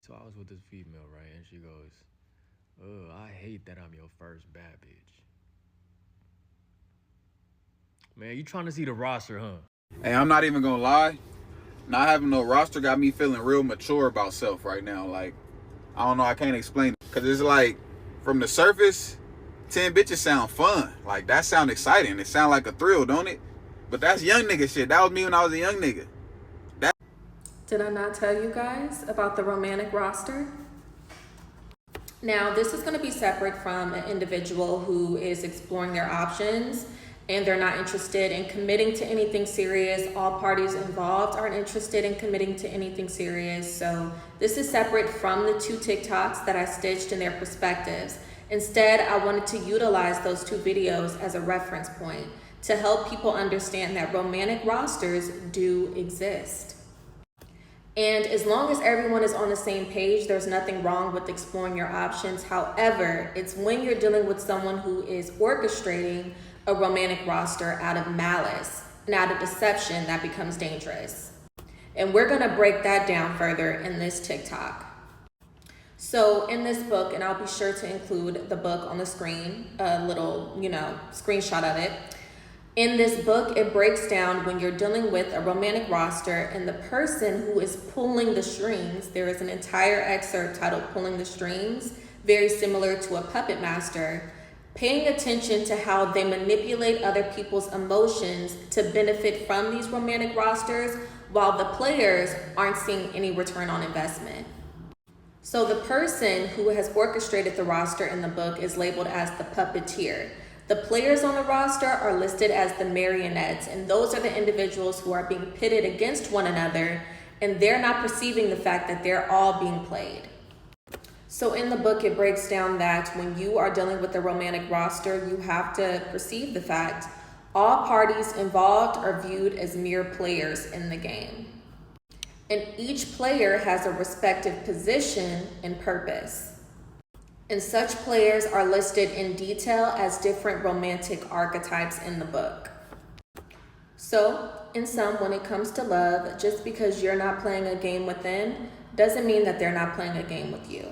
So I was with this female, right? And she goes, "Ugh, I hate that I'm your first bad bitch." Man, you trying to see the roster, huh? Hey, I'm not even gonna lie. Not having no roster got me feeling real mature about self right now. Like, I don't know, I can't explain it. Cause it's like, from the surface, 10 bitches sound fun. Like, that sound exciting. It sound like a thrill, don't it? But that's young nigga shit. That was me when I was a young nigga. Did I not tell you guys about the romantic roster? Now, this is going to be separate from an individual who is exploring their options and they're not interested in committing to anything serious. All parties involved aren't interested in committing to anything serious. So this is separate from the two TikToks that I stitched in their perspectives. Instead, I wanted to utilize those two videos as a reference point to help people understand that romantic rosters do exist. And as long as everyone is on the same page, there's nothing wrong with exploring your options. However, it's when you're dealing with someone who is orchestrating a romantic roster out of malice and out of deception that becomes dangerous. And we're gonna break that down further in this TikTok. So in this book, and I'll be sure to include the book on the screen, a little, screenshot of it. In this book, it breaks down when you're dealing with a romantic roster and the person who is pulling the strings. There is an entire excerpt titled Pulling the Strings, very similar to a puppet master, paying attention to how they manipulate other people's emotions to benefit from these romantic rosters while the players aren't seeing any return on investment. So the person who has orchestrated the roster in the book is labeled as the puppeteer. The players on the roster are listed as the marionettes, and those are the individuals who are being pitted against one another, and they're not perceiving the fact that they're all being played. So in the book, it breaks down that when you are dealing with the romantic roster, you have to perceive the fact all parties involved are viewed as mere players in the game. And each player has a respective position and purpose. And such players are listed in detail as different romantic archetypes in the book. So, in sum, when it comes to love, just because you're not playing a game with them doesn't mean that they're not playing a game with you.